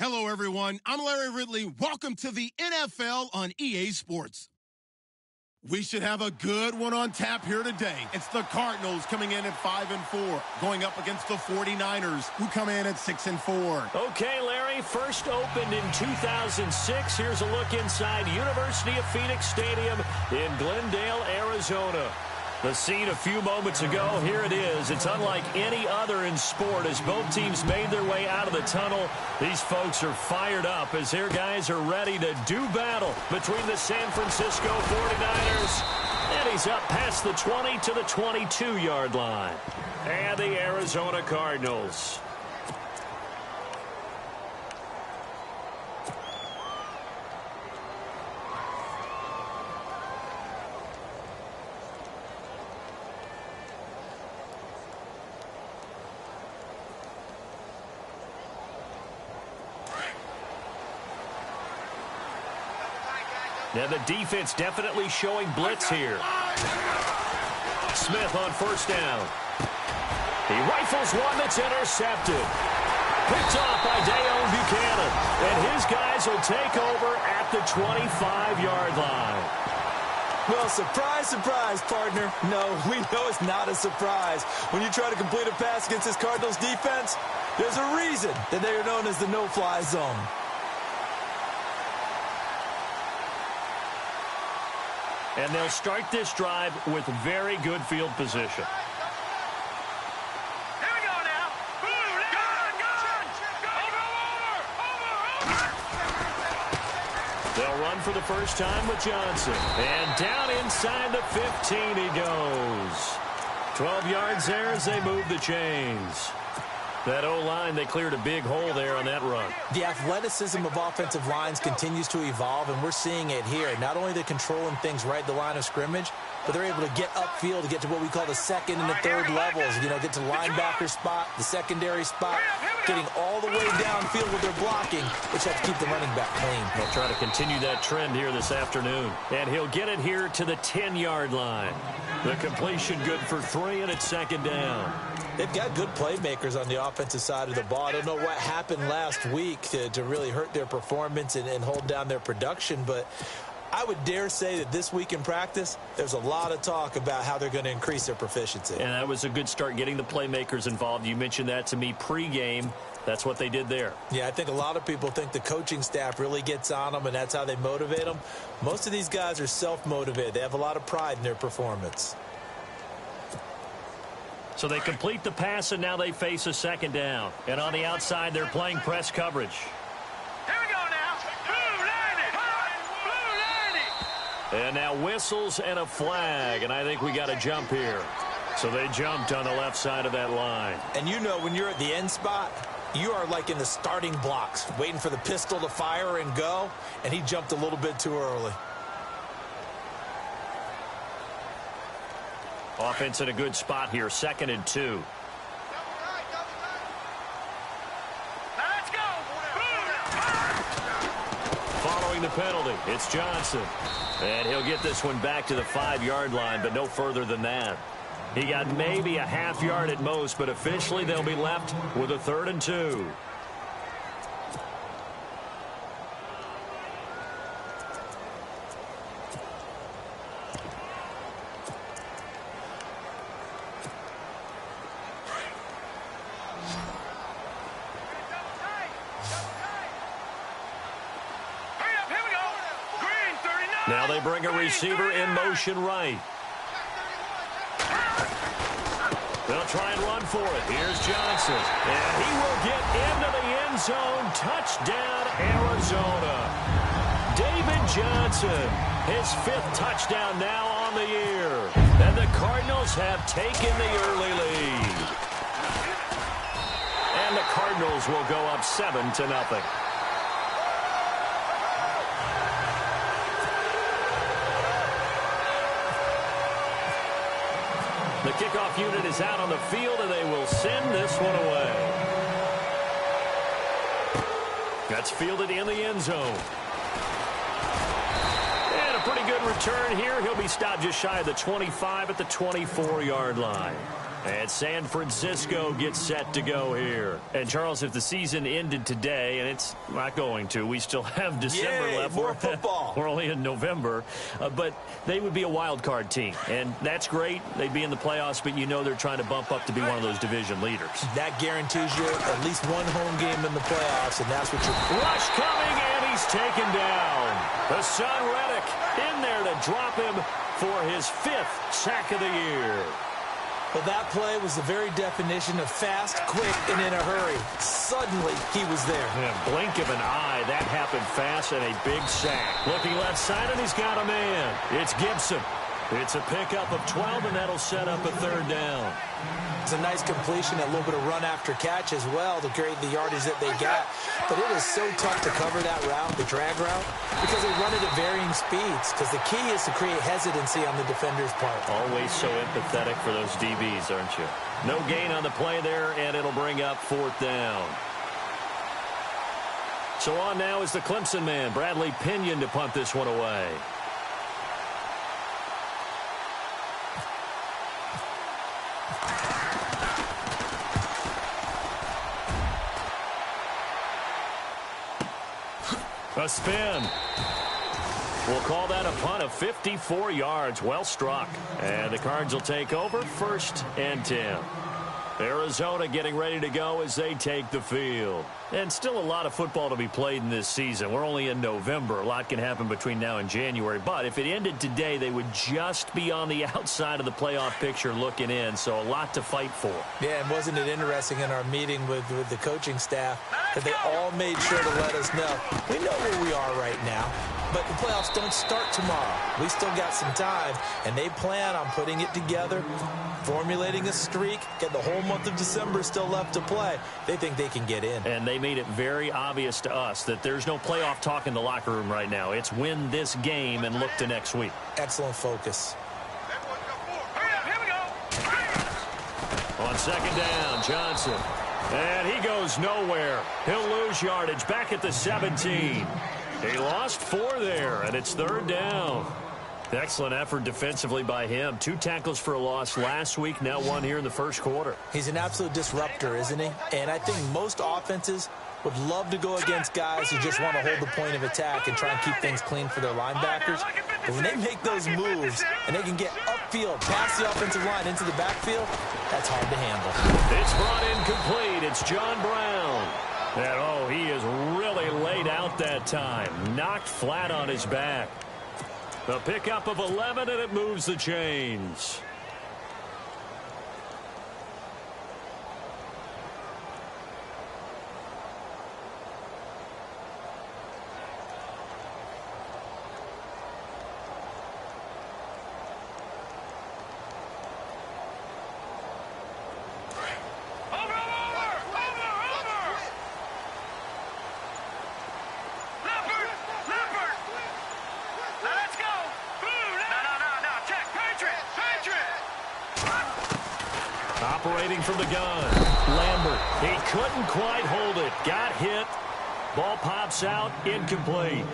Hello, everyone. I'm Larry Ridley. Welcome to the NFL on EA Sports. We should have a good one on tap here today. It's the Cardinals coming in at 5-4, going up against the 49ers, who come in at 6-4. Okay, Larry, first opened in 2006. Here's a look inside University of Phoenix Stadium in Glendale, Arizona. The scene a few moments ago, here it is. It's unlike any other in sport as both teams made their way out of the tunnel. These folks are fired up as their guys are ready to do battle between the San Francisco 49ers. And he's up past the 20 to the 22-yard line. And the Arizona Cardinals. Now the defense definitely showing blitz here. Smith on first down. He rifles one that's intercepted. Picked off by Deone Buchanan. And his guys will take over at the 25-yard line. Well, surprise, surprise, partner. No, we know it's not a surprise. When you try to complete a pass against this Cardinals defense, there's a reason that they are known as the no-fly zone. And they'll start this drive with very good field position. Here we go now. Over. They'll run for the first time with Johnson. And down inside the 15 he goes. 12 yards there as they move the chains. That O-line, they cleared a big hole there on that run. The athleticism of offensive lines continues to evolve, and we're seeing it here. Not only they're controlling things right at the line of scrimmage, but they're able to get upfield to get to what we call the second and the third levels. You know, get to linebacker spot, the secondary spot, getting all the way downfield with their blocking, which helps keep the running back clean. They'll try to continue that trend here this afternoon. And he'll get it here to the 10-yard line. The completion good for 3, and it's second down. They've got good playmakers on the offensive side of the ball. I don't know what happened last week to really hurt their performance and hold down their production, but I would dare say that this week in practice, there's a lot of talk about how they're going to increase their proficiency. And that was a good start getting the playmakers involved. You mentioned that to me pregame. That's what they did there. Yeah, I think a lot of people think the coaching staff really gets on them, and that's how they motivate them. Most of these guys are self-motivated. They have a lot of pride in their performance. So they complete the pass, and now they face a second down. And on the outside, they're playing press coverage. Here we go now. Blue 90. And now whistles and a flag, and I think we got a jump here. So they jumped on the left side of that line. And you know when you're at the end spot, you are like in the starting blocks, waiting for the pistol to fire and go, and he jumped a little bit too early. Offense in a good spot here, 2nd and 2. Let's go. Following the penalty, it's Johnson. And he'll get this one back to the 5-yard line, but no further than that. He got maybe a half yard at most, but officially they'll be left with a 3rd and 2. Now they bring a receiver in motion right. They'll try and run for it. Here's Johnson. And he will get into the end zone. Touchdown, Arizona. David Johnson, his 5th touchdown now on the year. And the Cardinals have taken the early lead. And the Cardinals will go up 7-0. The kickoff unit is out on the field, and they will send this one away. That's fielded in the end zone. And a pretty good return here. He'll be stopped just shy of the 25 at the 24-yard line. And San Francisco gets set to go here. And, Charles, if the season ended today, and it's not going to, we still have December left. More football. We're only in November. But they would be a wild card team. And that's great. They'd be in the playoffs, but you know they're trying to bump up to be one of those division leaders. That guarantees you at least one home game in the playoffs, and that's what you're... Rush coming, and he's taken down. The son Reddick in there to drop him for his 5th sack of the year. Well, that play was the very definition of fast, quick, and in a hurry. Suddenly, he was there. In a blink of an eye, that happened fast and a big sack. Looking left side, and he's got a man. It's Gibson. It's a pickup of 12, and that'll set up a 3rd down. It's a nice completion, a little bit of run after catch as well to create the yardage that they got. But it is so tough to cover that route, the drag route, because they run it at varying speeds. Because the key is to create hesitancy on the defender's part. Always so empathetic for those DBs, aren't you? No gain on the play there, and it'll bring up 4th down. So on now is the Clemson man, Bradley Pinion, to punt this one away. A spin. We'll call that a punt of 54 yards. Well struck. And the Cards will take over 1st and 10. Arizona getting ready to go as they take the field. And still a lot of football to be played in this season. We're only in November. A lot can happen between now and January. But if it ended today, they would just be on the outside of the playoff picture looking in. So a lot to fight for. Yeah, and wasn't it interesting in our meeting with the coaching staff that they all made sure to let us know, we know where we are right now, but the playoffs don't start tomorrow. We still got some time, and they plan on putting it together, formulating a streak, get the whole month of December still left to play. They think they can get in. And they made it very obvious to us that there's no playoff talk in the locker room right now. It's win this game and look to next week. Excellent focus. Here we go. On 2nd down, Johnson. And he goes nowhere. He'll lose yardage back at the 17. He lost 4 there, and it's 3rd down. Excellent effort defensively by him. 2 tackles for a loss last week, now 1 here in the 1st quarter. He's an absolute disruptor, isn't he? And I think most offenses would love to go against guys who just want to hold the point of attack and try and keep things clean for their linebackers. But when they make those moves and they can get upfield, past the offensive line into the backfield, that's hard to handle. It's brought in complete. It's John Brown. And, oh, he is really laid out that time. Knocked flat on his back. A pickup of 11, and it moves the chains. Operating from the gun, Lambert. He couldn't quite hold it. Got hit. Ball pops out, incomplete.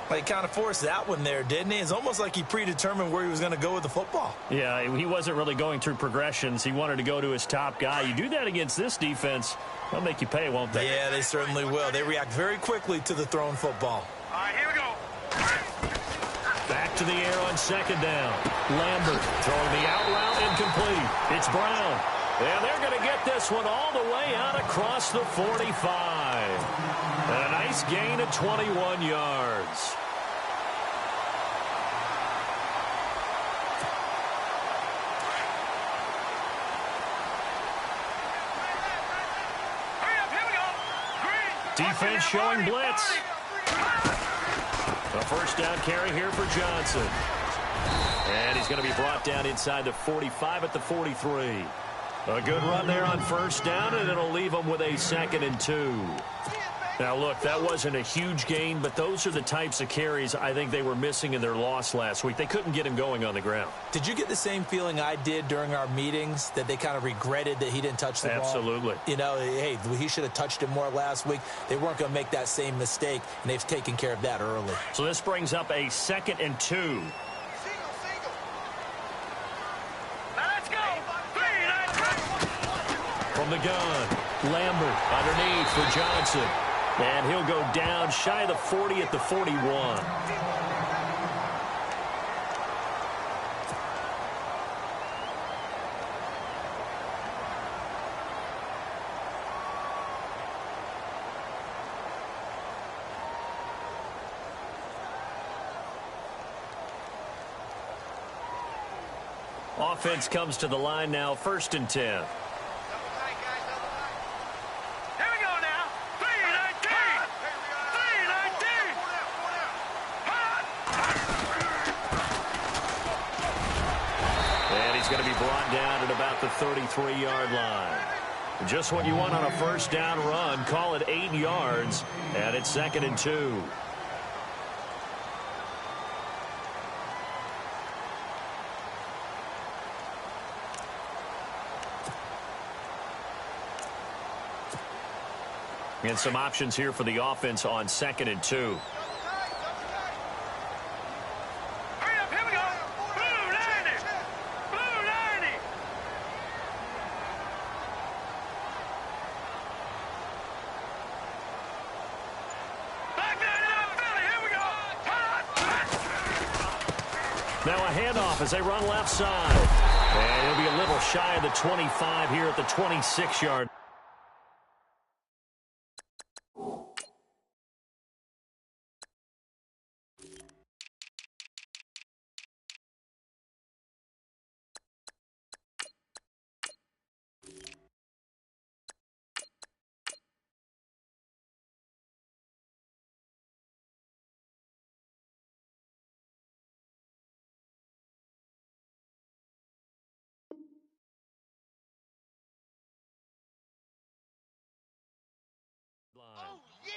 Well, he kind of forced that one there, didn't he? It's almost like he predetermined where he was going to go with the football. Yeah, he wasn't really going through progressions. He wanted to go to his top guy. You do that against this defense, they'll make you pay, won't they? Yeah, they certainly will. They react very quickly to the thrown football. All right, here we go. Back to the air on 2nd down. Lambert throwing the out route incomplete. It's Brown. And they're going to get this one all the way out across the 45. And a nice gain of 21 yards. Defense showing blitz. A 1st down carry here for Johnson. And he's going to be brought down inside the 45 at the 43. A good run there on 1st down, and it'll leave him with a 2nd and 2. Now, look, that wasn't a huge gain, but those are the types of carries I think they were missing in their loss last week. They couldn't get him going on the ground. Did you get the same feeling I did during our meetings, that they kind of regretted that he didn't touch the ball? Absolutely. You know, hey, he should have touched it more last week. They weren't going to make that same mistake, and they've taken care of that early. So this brings up a 2nd and 2. Let's go. 3. from the gun. Lambert underneath for Johnson. And he'll go down shy of the 40 at the 41. Offense comes to the line now, 1st and 10. Here we go now. 3-19. 3-19. And he's going to be brought down at about the 33-yard line. Just what you want on a first down run. Call it 8 yards, and it's 2nd and 2. And some options here for the offense on 2nd and 2. Hurry up, here we go. Blue 90. Blue 90. Back 99, Philly, here we go. Now a handoff as they run left side. And he'll be a little shy of the 25 here at the 26-yard. Oh, yeah.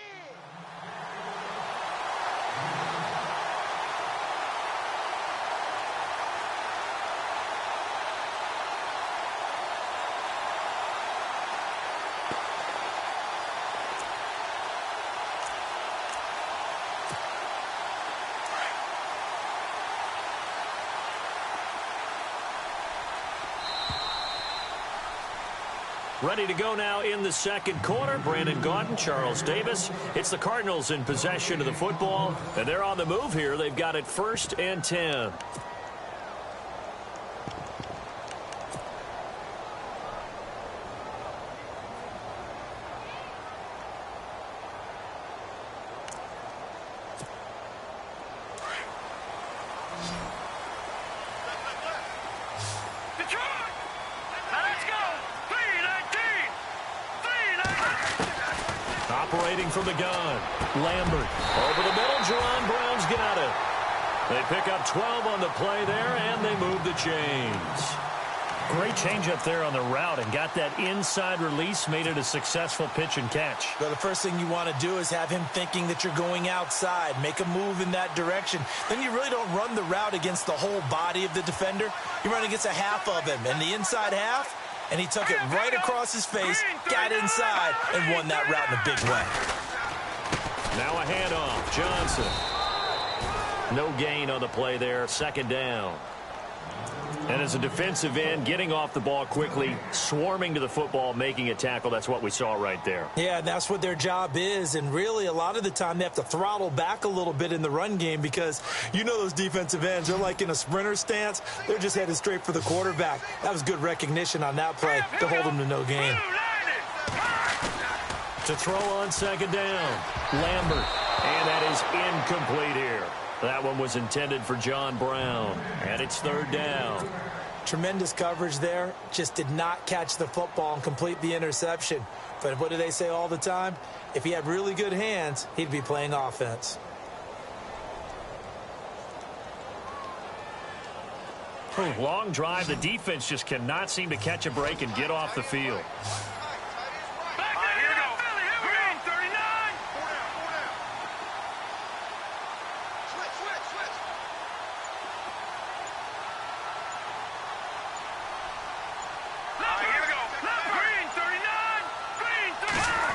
Ready to go now in the second quarter. Brandon Gaudin, Charles Davis. It's the Cardinals in possession of the football, and they're on the move here. They've got it 1st and 10. Detroit. Now let's go. 3-19. 3-19. Operating from the gun. Lambert over the middle. Jerron Brown's got it. They pick up 12 on the play there, and they move the chains. Great change up there on the route and got that inside release, made it a successful pitch and catch. Well, the first thing you want to do is have him thinking that you're going outside. Make a move in that direction. Then you really don't run the route against the whole body of the defender. You run against a half of him, and the inside half, and he took it right across his face, got inside, and won that route in a big way. Now a handoff. Johnson. No gain on the play there. 2nd down. And as a defensive end, getting off the ball quickly, swarming to the football, making a tackle, that's what we saw right there. Yeah, that's what their job is, and really a lot of the time they have to throttle back a little bit in the run game because you know those defensive ends, they're like in a sprinter stance. They're just headed straight for the quarterback. That was good recognition on that play to hold them to no gain. To throw on 2nd down, Lambert, and that is incomplete here. That one was intended for John Brown, and it's 3rd down. Tremendous coverage there. Just did not catch the football and complete the interception. But what do they say all the time? If he had really good hands, he'd be playing offense. Long drive. The defense just cannot seem to catch a break and get off the field. Back there, here we go. Philly, here we go. 39. Switch. Here we go. Green 39. Green 39.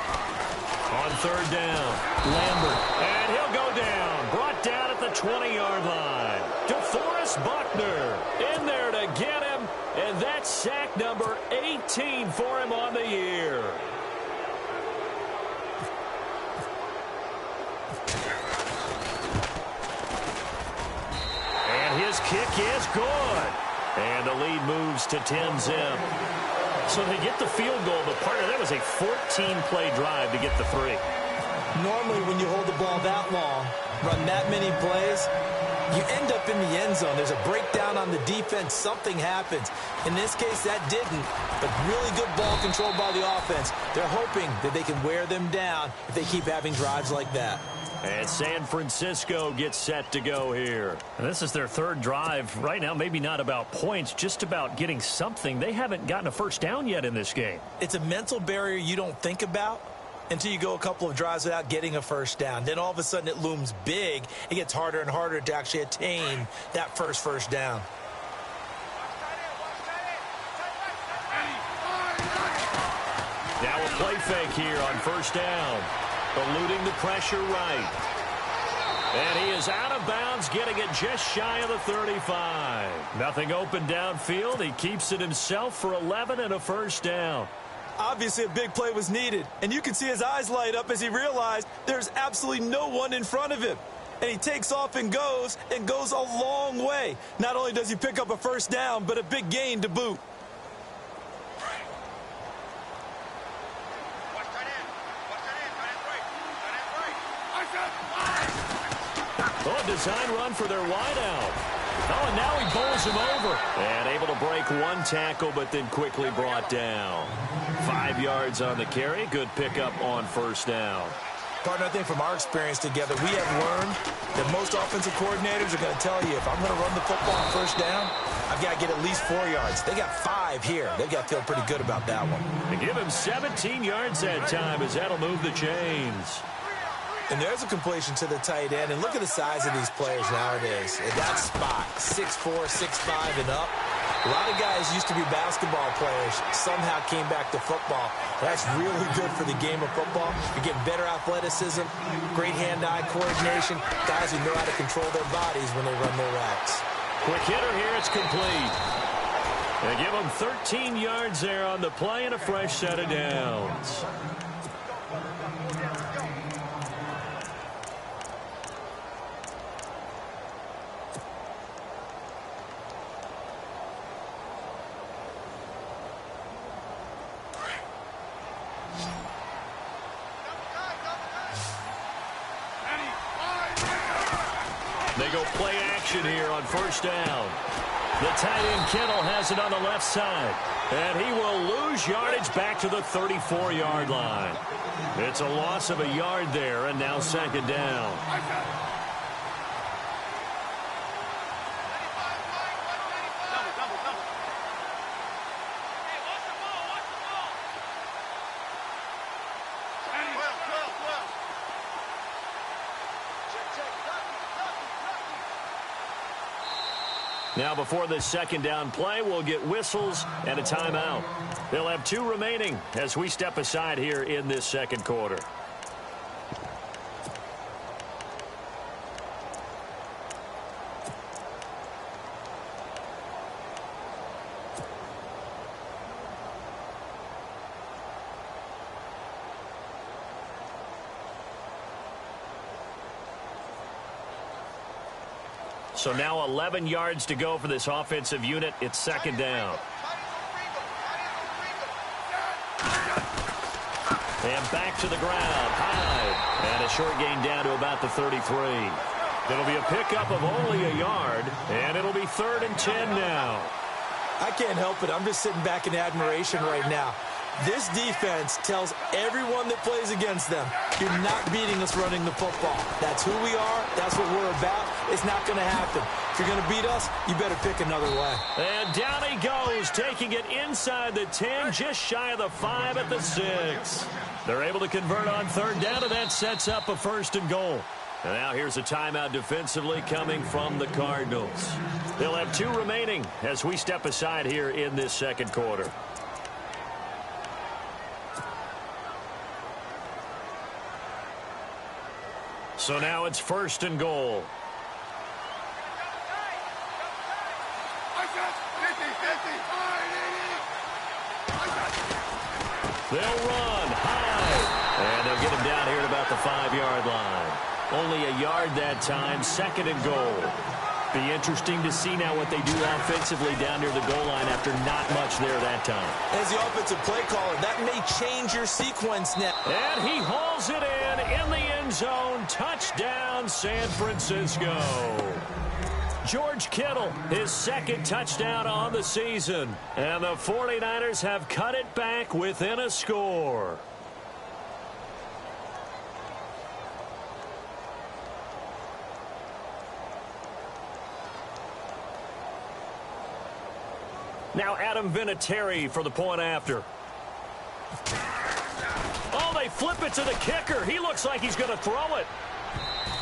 On 3rd down, Lambert, and he'll go down. Brought down at the 20-yard line. DeForest Buckner in there to get him him, and that's sack number 18 for him on the year. And his kick is good. And the lead moves to 10-zip. So they get the field goal, but partner, that was a 14-play drive to get the 3. Normally, when you hold the ball that long, run that many plays, you end up in the end zone. There's a breakdown on the defense. Something happens. In this case, that didn't. But really good ball control by the offense. They're hoping that they can wear them down if they keep having drives like that. And San Francisco gets set to go here. And this is their third drive. Right now, maybe not about points, just about getting something. They haven't gotten a first down yet in this game. It's a mental barrier you don't think about until you go a couple of drives without getting a first down. Then all of a sudden it looms big. It gets harder and harder to actually attain that first down. Now a play fake here on first down. Eluding the pressure right. And he is out of bounds, getting it just shy of the 35. Nothing open downfield. He keeps it himself for 11 and a first down. Obviously, a big play was needed, and you can see his eyes light up as he realized there's absolutely no one in front of him. And he takes off and goes a long way. Not only does he pick up a first down, but a big gain to boot. Oh, design run for their wideout. Oh, and now he bowls him over. And able to break one tackle, but then quickly brought down. 5 yards on the carry. Good pickup on first down. Partner, I think from our experience together, we have learned that most offensive coordinators are going to tell you, if I'm going to run the football on first down, I've got to get at least 4 yards. They got 5 here. They've got to feel pretty good about that one. They give him 17 yards that time as that'll move the chains. And there's a completion to the tight end. And look at the size of these players nowadays. At that spot, 6'4", 6'5", and up. A lot of guys used to be basketball players, somehow came back to football. That's really good for the game of football. You're getting better athleticism, great hand-eye coordination, guys who know how to control their bodies when they run their routes. Quick hitter here, it's complete. They give him 13 yards there on the play and a fresh set of downs. They go play action here on first down. The tight end Kittle has it on the left side. And he will lose yardage back to the 34-yard line. It's a loss of a yard there, and now second down. Now before this second down play, we'll get whistles and a timeout. They'll have 2 remaining as we step aside here in this second quarter. So now 11 yards to go for this offensive unit. It's second down. And back to the ground. Hyde. And a short gain down to about the 33. It'll be a pickup of only a yard. And it'll be 3rd and 10 now. I can't help it. I'm just sitting back in admiration right now. This defense tells everyone that plays against them, you're not beating us running the football. That's who we are. That's what we're about. It's not going to happen. If you're going to beat us, you better pick another way. And down he goes, taking it inside the 10, just shy of the 5 at the 6. They're able to convert on 3rd down, and that sets up a 1st and goal. And now here's a timeout defensively coming from the Cardinals. They'll have 2 remaining as we step aside here in this second quarter. So now it's 1st and goal. They'll run high. And they'll get him down here at about the 5-yard line. Only a yard that time, 2nd and goal. Be interesting to see now what they do offensively down near the goal line after not much there that time. As the offensive play caller, that may change your sequence now. And he hauls it in the end zone. Touchdown, San Francisco. George Kittle, his 2nd touchdown on the season. And the 49ers have cut it back within a score. Now Adam Vinatieri for the point after. Oh, they flip it to the kicker. He looks like he's going to throw it.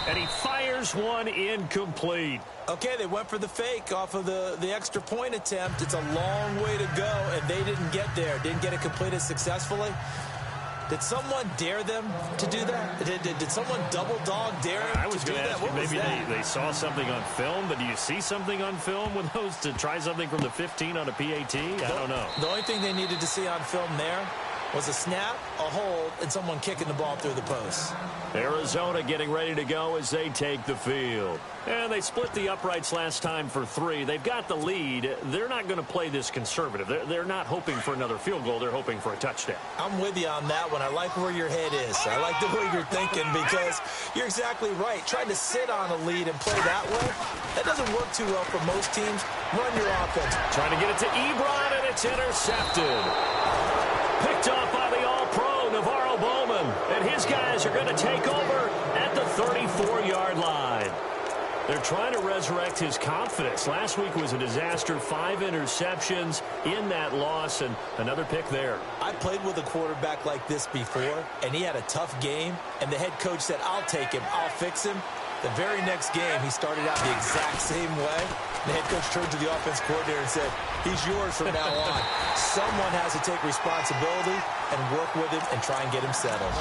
And he fires one incomplete. Okay, they went for the fake off of the extra point attempt. It's a long way to go, and they didn't get there. Didn't get it completed successfully. Did someone dare them to do that? Did someone double dog dare them I was going to ask you, maybe they saw something on film, but do you see something on film with those to try something from the 15 on a PAT? I don't know. The only thing they needed to see on film there was a snap, a hold, and someone kicking the ball through the post. Arizona getting ready to go as they take the field. And they split the uprights last time for 3. They've got the lead. They're not going to play this conservative. They're not hoping for another field goal. They're hoping for a touchdown. I'm with you on that one. I like where your head is. I like the way you're thinking because you're exactly right. Trying to sit on a lead and play that way, that doesn't work too well for most teams. Run your offense. Trying to get it to Ebron, and it's intercepted. Picked off by the All-Pro, Navarro Bowman. And his guys are going to take over at the 34-yard line. They're trying to resurrect his confidence. Last week was a disaster. 5 interceptions in that loss, and another pick there. I played with a quarterback like this before, and he had a tough game, and the head coach said, I'll take him, I'll fix him. The very next game, he started out the exact same way. The head coach turned to the offense coordinator and said, he's yours from now on. Someone has to take responsibility and work with him and try and get him settled.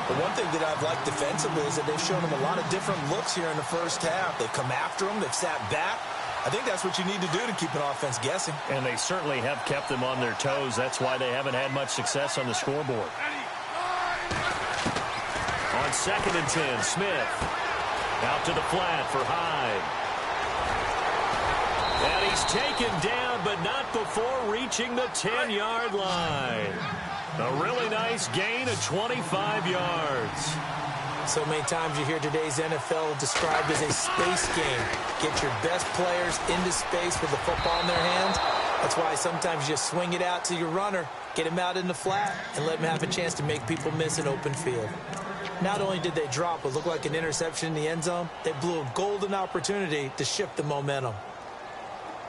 The one thing that I've liked defensively is that they've shown him a lot of different looks here in the first half. They've come after him. They've sat back. I think that's what you need to do to keep an offense guessing. And they certainly have kept them on their toes. That's why they haven't had much success on the scoreboard. On 2nd and 10, Smith. Out to the flat for Hyde. And he's taken down, but not before reaching the 10-yard line. A really nice gain of 25 yards. So many times you hear today's NFL described as a space game. Get your best players into space with the football in their hands. That's why sometimes you swing it out to your runner, get him out in the flat, and let him have a chance to make people miss an open field. Not only did they drop what looked like an interception in the end zone, they blew a golden opportunity to shift the momentum.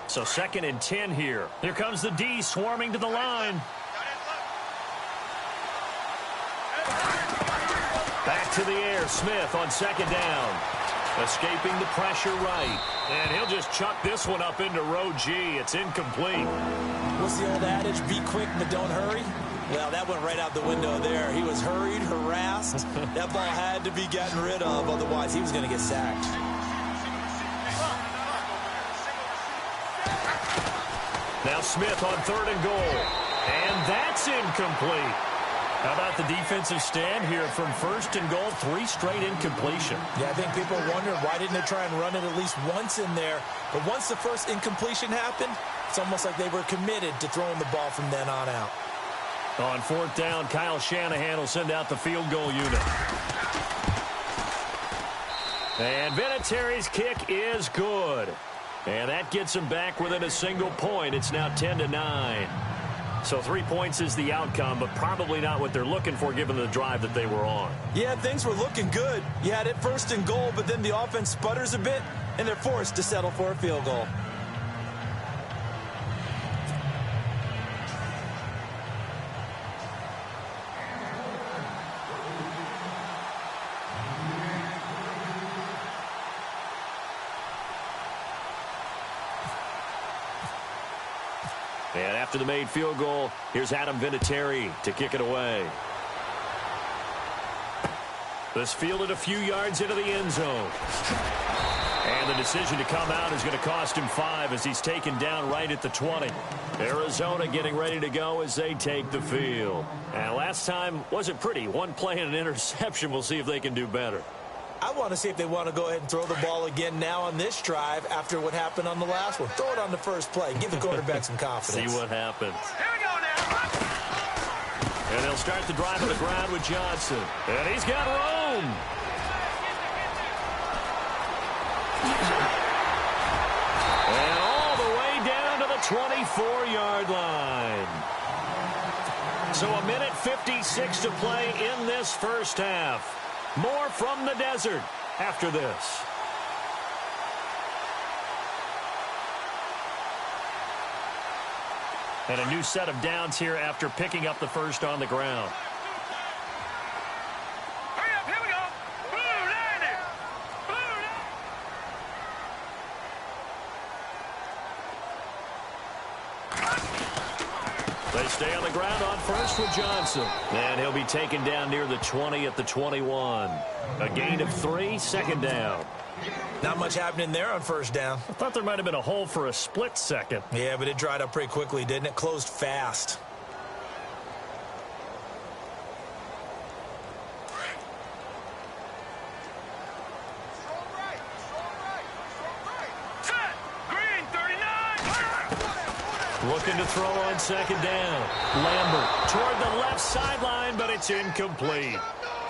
So 2nd and 10 here. Here comes the D swarming to the line. Back to the air, Smith on 2nd down. Escaping the pressure right. And he'll just chuck this one up into row G. It's incomplete. What's the old adage? Be quick, but don't hurry. Well, that went right out the window there. He was hurried, harassed. That ball had to be gotten rid of, otherwise he was going to get sacked. Now Smith on 3rd and goal. And that's incomplete. How about the defensive stand here from 1st and goal? 3 straight incompletion. Yeah, I think people wondered why didn't they try and run it at least once in there. But once the first incompletion happened, it's almost like they were committed to throwing the ball from then on out. On 4th down, Kyle Shanahan will send out the field goal unit. And Vinatieri's kick is good. And that gets him back within a single point. It's now 10-9. So 3 points is the outcome, but probably not what they're looking for given the drive that they were on. Yeah, things were looking good. You had it 1st and goal, but then the offense sputters a bit, and they're forced to settle for a field goal. And after the made field goal, here's Adam Vinatieri to kick it away. This fielded a few yards into the end zone. And the decision to come out is going to cost him 5 as he's taken down right at the 20. Arizona getting ready to go as they take the field. And last time wasn't pretty. One play and an interception. We'll see if they can do better. I want to see if they want to go ahead and throw the ball again now on this drive after what happened on the last one. Throw it on the first play. Give the quarterback some confidence. See what happens. Here we go now. And they'll start the drive on the ground with Johnson. And he's got room. And all the way down to the 24-yard line. So a minute 56 to play in this first half. More from the desert after this. And a new set of downs here after picking up the first on the ground. Hurry up, here we go. Blue, land it. They stay on the ground on first with Johnson. And he'll be taken down near the 20 at the 21. A gain of 3, second down. Not much happening there on first down. I thought there might have been a hole for a split second. Yeah, but it dried up pretty quickly, didn't it? Closed fast. Set. Green, 39. Looking to throw on second down. Lambert toward the left sideline, but it's incomplete.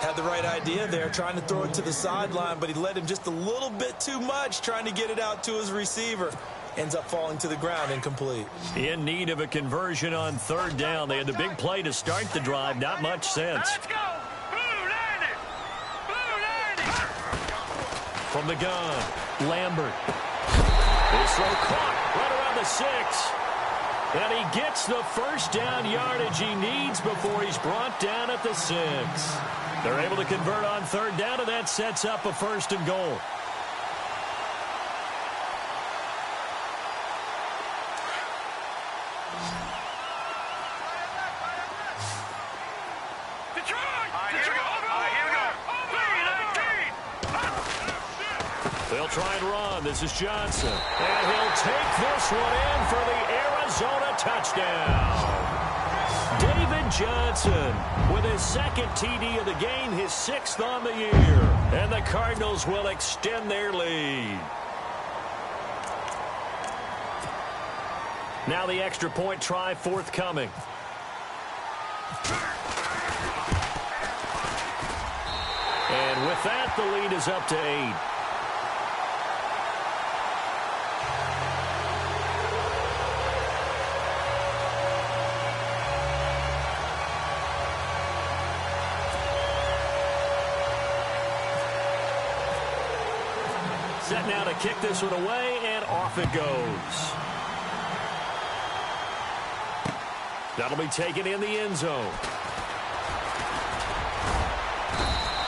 Had the right idea there, trying to throw it to the sideline, but he led him just a little bit too much, trying to get it out to his receiver. Ends up falling to the ground, incomplete. In need of a conversion on third down. They had the big play to start the drive. Not much sense. Let's go. Blue, land it. Blue, land it. From the gun, Lambert. This throw caught right around the 6. And he gets the first down yardage he needs before he's brought down at the 6. They're able to convert on third down, and that sets up a first and goal. Detroit. Here we go. They'll try and run. This is Johnson. And he'll take this one in for the Arizona touchdown. David Johnson with his second TD of the game, his 6th on the year. And the Cardinals will extend their lead. Now the extra point try forthcoming. And with that, the lead is up to 8. Set now to kick this one away, and off it goes. That'll be taken in the end zone.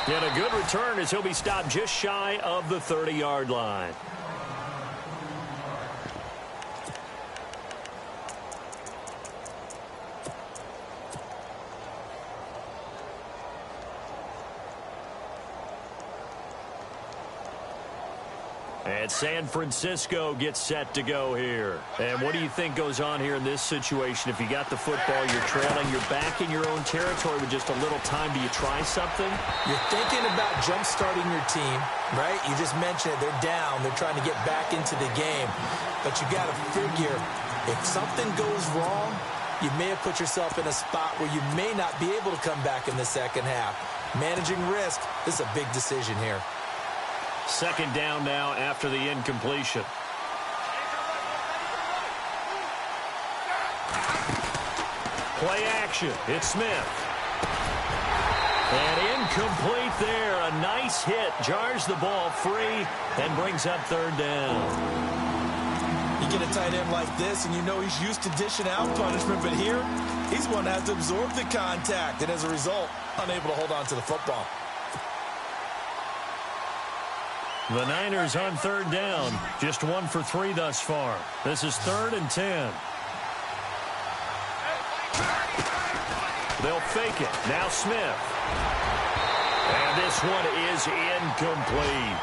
And a good return as he'll be stopped just shy of the 30-yard line. And San Francisco gets set to go here. And what do you think goes on here in this situation? If you got the football, you're trailing, you're back in your own territory with just a little time. Do you try something? You're thinking about jump-starting your team, right? You just mentioned it. They're down. They're trying to get back into the game. But you got to figure, if something goes wrong, you may have put yourself in a spot where you may not be able to come back in the second half. Managing risk, this is a big decision here. Second down now after the incompletion. Play action. It's Smith. And incomplete there. A nice hit. Jars the ball free and brings up third down. You get a tight end like this, and you know he's used to dishing out punishment, but here, he's one that has to absorb the contact, and as a result, unable to hold on to the football. The Niners on third down. Just 1 for 3 thus far. This is 3rd and 10. They'll fake it. Now Smith. And this one is incomplete.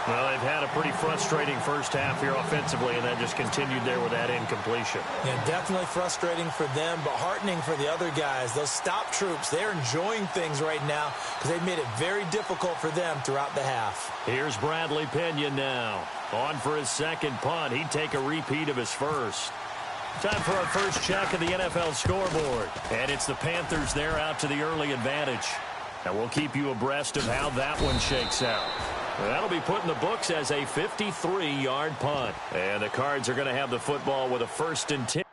Well, they've had a pretty frustrating first half here offensively, and that just continued there with that incompletion. Yeah, definitely frustrating for them, but heartening for the other guys. Those stop troops, they're enjoying things right now because they've made it very difficult for them throughout the half. Here's Bradley Pinion now. On for his second punt. He'd take a repeat of his first. Time for our first check of the NFL scoreboard. And it's the Panthers there out to the early advantage. And we'll keep you abreast of how that one shakes out. That'll be put in the books as a 53-yard punt. And the Cards are going to have the football with a 1st and 10.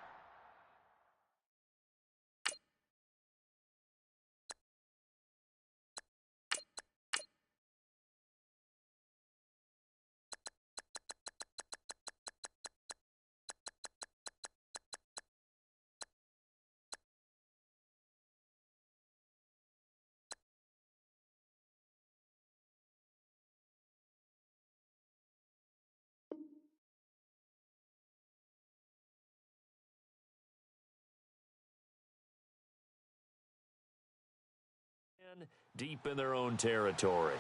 Deep in their own territory.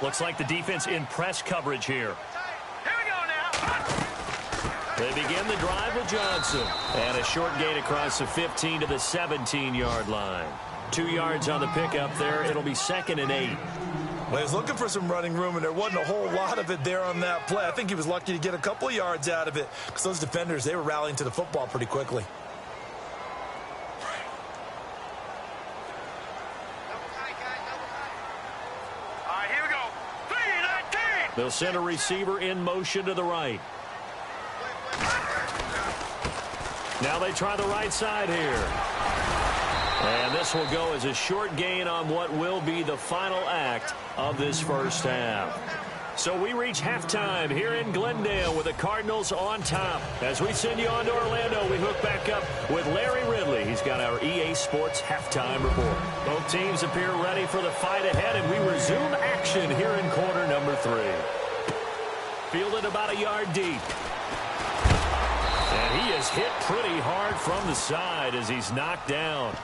Looks like the defense in press coverage here. Here we go now. They begin the drive with Johnson. And a short gain across the 15 to the 17-yard line. 2 yards on the pickup there. It'll be 2nd and 8. Well, he was looking for some running room, and there wasn't a whole lot of it there on that play. I think he was lucky to get a couple of yards out of it because those defenders, they were rallying to the football pretty quickly. All right, here we go. 3-19. They'll send a receiver in motion to the right. Now they try the right side here. And this will go as a short gain on what will be the final act of this first half. So we reach halftime here in Glendale with the Cardinals on top. As we send you on to Orlando, we hook back up with Larry Ridley. He's got our EA Sports halftime report. Both teams appear ready for the fight ahead, and we resume action here in quarter number 3. Fielded about a yard deep. And he is hit pretty hard from the side as he's knocked down.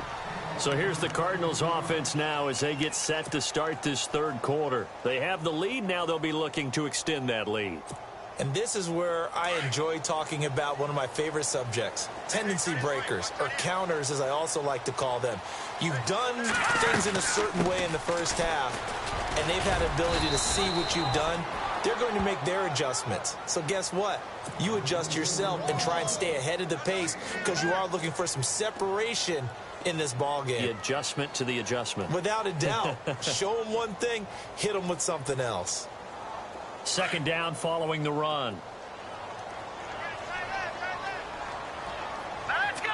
So here's the Cardinals offense now as they get set to start this third quarter. They have the lead. Now they'll be looking to extend that lead. And this is where I enjoy talking about one of my favorite subjects, tendency breakers, or counters as I also like to call them. You've done things in a certain way in the first half, and they've had the ability to see what you've done. They're going to make their adjustments. So guess what? You adjust yourself and try and stay ahead of the pace because you are looking for some separation in this ball game. The adjustment to the adjustment. Without a doubt. Show them one thing, hit them with something else. 2nd down following the run. Let's go.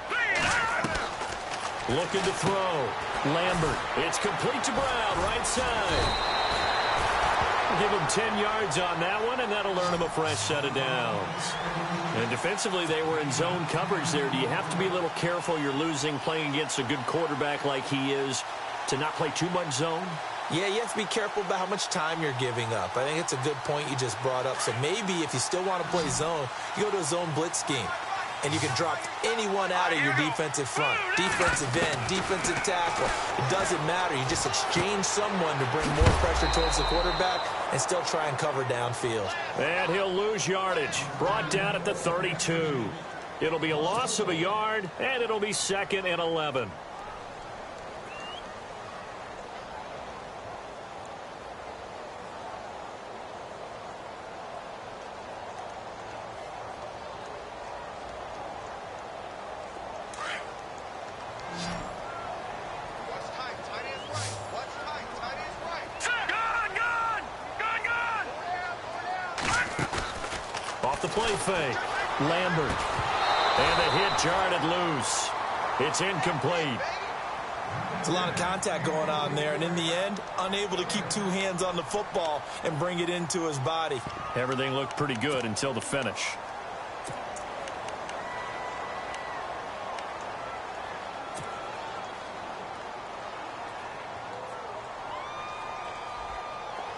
3-19. Looking to throw. Lambert. It's complete to Brown, right side. Give him 10 yards on that one, and that'll earn him a fresh set of downs. And defensively, they were in zone coverage there. Do you have to be a little careful? You're losing playing against a good quarterback like he is to not play too much zone? Yeah, you have to be careful about how much time you're giving up. I think it's a good point you just brought up. So maybe if you still want to play zone, you go to a zone blitz scheme. And you can drop anyone out of your defensive front. Defensive end, defensive tackle. It doesn't matter. You just exchange someone to bring more pressure towards the quarterback and still try and cover downfield. And he'll lose yardage. Brought down at the 32. It'll be a loss of a yard, and it'll be 2nd and 11. Play fake. Lambert. And the hit jarred loose. It's incomplete. It's a lot of contact going on there, and in the end, unable to keep 2 hands on the football and bring it into his body. Everything looked pretty good until the finish.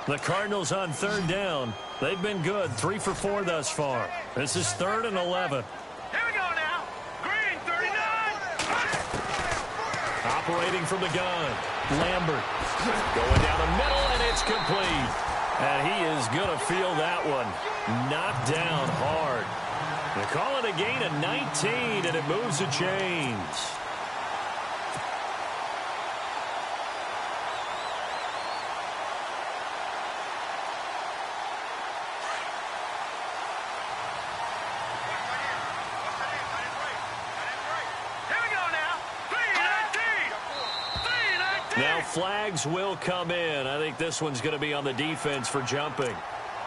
The Cardinals on 3rd down. They've been good, 3 for 4 thus far. This is 3rd and 11. Here we go now. Operating from the gun. Lambert going down the middle, and it's complete. And he is going to feel that one. Knocked down hard. They call it a gain of 19, and it moves the chains. Now flags will come in. I think this one's going to be on the defense for jumping.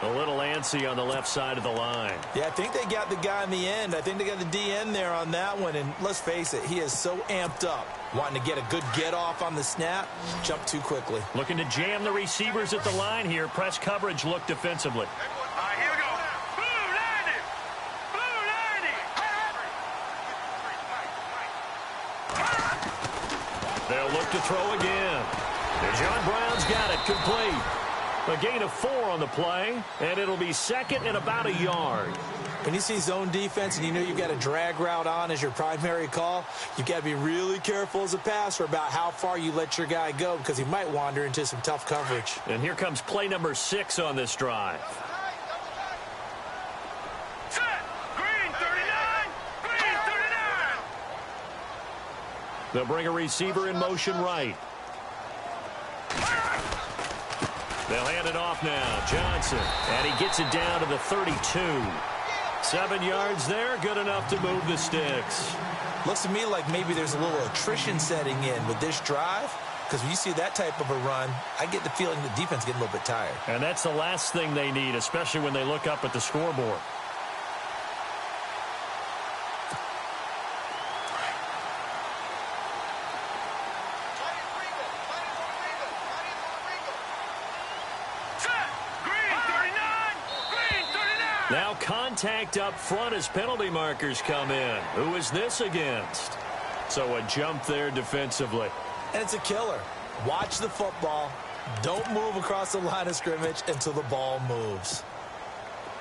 A little antsy on the left side of the line. Yeah, I think they got the guy in the end. I think they got the DN there on that one. And let's face it, he is so amped up. Wanting to get a good get-off on the snap, jump too quickly. Looking to jam the receivers at the line here. Press coverage look defensively. Here we go. Blue 90. Blue 90. They'll look to throw again. And John Brown's got it complete. A gain of 4 on the play, and it'll be second and about a yard. When you see zone defense and you know you've got a drag route on as your primary call, you've got to be really careful as a passer about how far you let your guy go because he might wander into some tough coverage. And here comes play number 6 on this drive. Set. Green 39. Green 39. They'll bring a receiver in motion right. They'll hand it off now. Johnson. And he gets it down to the 32. 7 yards there. Good enough to move the sticks. Looks to me like maybe there's a little attrition setting in with this drive. Because when you see that type of a run, I get the feeling the defense getting a little bit tired. And that's the last thing they need, especially when they look up at the scoreboard. Now contact up front as penalty markers come in. Who is this against? So a jump there defensively. And it's a killer. Watch the football. Don't move across the line of scrimmage until the ball moves.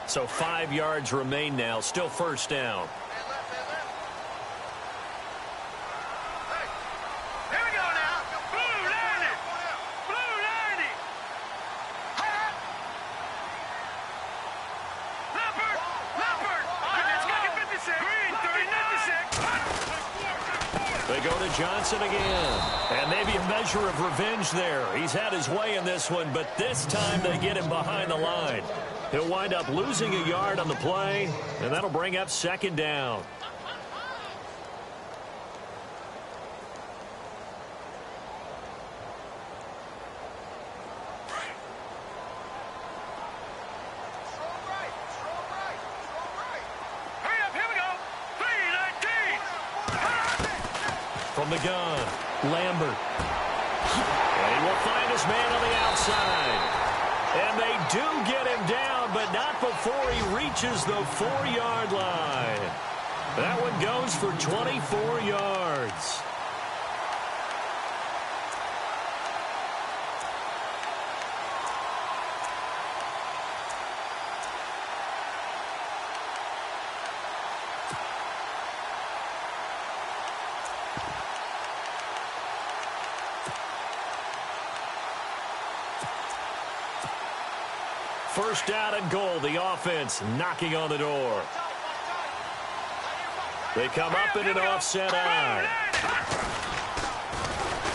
So 5 yards remain now. Still first down. They go to Johnson again. And maybe a measure of revenge there. He's had his way in this one, but this time they get him behind the line. He'll wind up losing a yard on the play, and that'll bring up second down. From the gun, Lambert. And he will find his man on the outside. And they do get him down, but not before he reaches the 4-yard line. That one goes for 24 yards. First down and goal. The offense knocking on the door. They come up in an offset eye.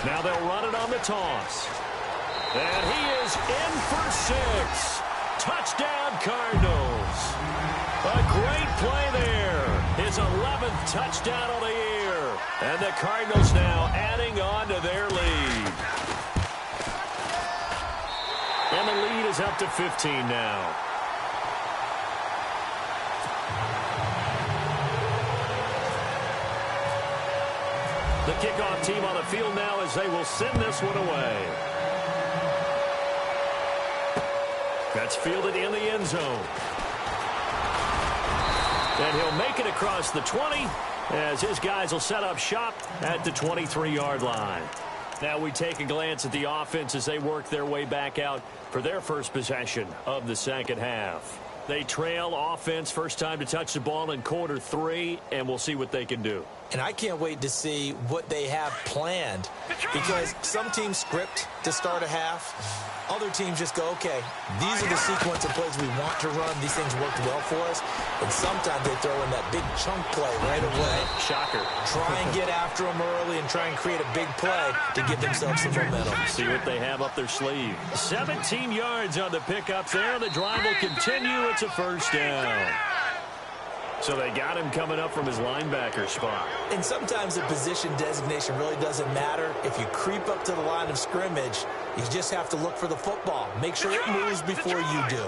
Now they'll run it on the toss. And he is in for 6. Touchdown, Cardinals. A great play there. His 11th touchdown of the year. And the Cardinals now adding on to their lead. And the lead is up to 15 now. The kickoff team on the field now as they will send this one away. That's fielded in the end zone. And he'll make it across the 20 as his guys will set up shop at the 23-yard line. Now we take a glance at the offense as they work their way back out for their first possession of the second half. They trail offense first time to touch the ball in quarter 3, and we'll see what they can do. And I can't wait to see what they have planned, because some teams script to start a half. Other teams just go, okay, these are the sequence of plays we want to run. These things worked well for us. And sometimes they throw in that big chunk play right away. Shocker. Try and get after them early and try and create a big play to give themselves some momentum. See what they have up their sleeve. 17 yards on the pickup there. The drive will continue. It's a first down. So they got him coming up from his linebacker spot. And sometimes the position designation really doesn't matter. If you creep up to the line of scrimmage, you just have to look for the football. Make sure it moves before you do.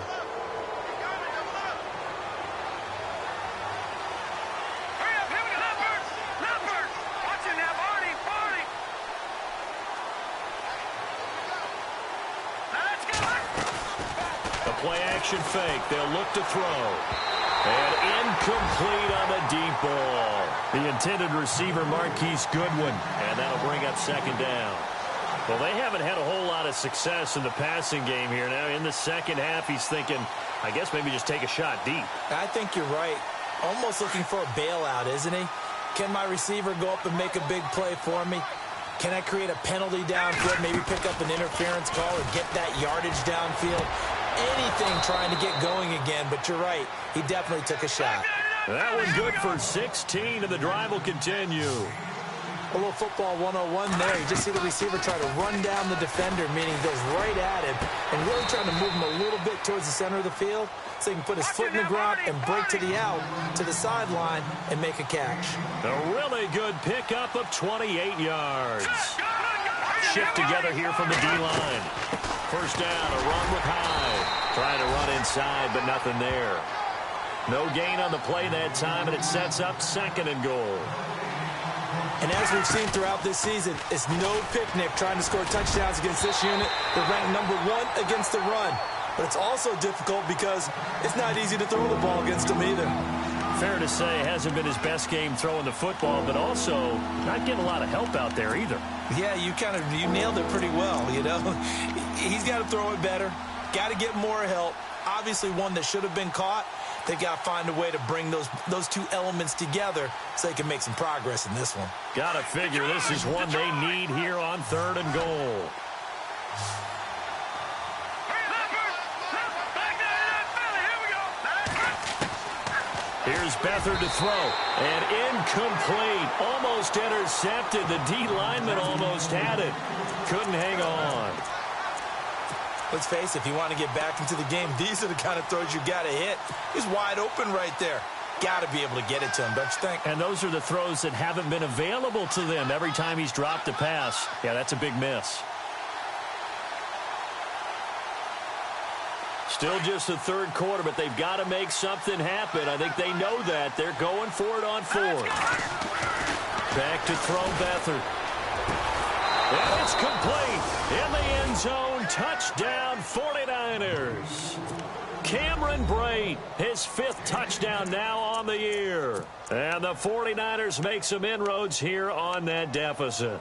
The play action fake. They'll look to throw. And incomplete on the deep ball. The intended receiver, Marquise Goodwin. And that'll bring up second down. Well, they haven't had a whole lot of success in the passing game here. Now, in the second half, he's thinking, I guess maybe just take a shot deep. I think you're right. Almost looking for a bailout, isn't he? Can my receiver go up and make a big play for me? Can I create a penalty downfield, maybe pick up an interference call or get that yardage downfield? Anything trying to get going again, but you're right. He definitely took a shot. That one good for 16, and the drive will continue. A little football 101 there. You just see the receiver try to run down the defender, meaning he goes right at him and really trying to move him a little bit towards the center of the field so he can put his foot in the ground and break to the out, to the sideline, and make a catch. A really good pickup of 28 yards. Shift together here from the D-line. First down, a run with Hyde. Trying to run inside, but nothing there. No gain on the play that time, and it sets up second and goal. And as we've seen throughout this season, it's no picnic trying to score touchdowns against this unit. They're ranked #1 against the run. But it's also difficult because it's not easy to throw the ball against them either. Fair to say, hasn't been his best game throwing the football, but also not getting a lot of help out there either. Yeah, you nailed it pretty well, you know. He's got to throw it better, got to get more help. Obviously one that should have been caught. They've got to find a way to bring those two elements together so they can make some progress in this one. Got to figure this is one they need here on third and goal. Here's Beathard to throw, and incomplete. Almost intercepted. The D lineman almost had it. Couldn't hang on. Let's face it, if you want to get back into the game, these are the kind of throws you got to hit. He's wide open right there. Got to be able to get it to him, don't you think? And those are the throws that haven't been available to them every time he's dropped a pass. Yeah, that's a big miss. Still just the third quarter, but they've got to make something happen. I think they know that. They're going for it on fourth. Back to throw Beathard. And it's complete. In the end zone, touchdown 49ers. Cameron Brate, his 5th touchdown now on the year. And the 49ers make some inroads here on that deficit.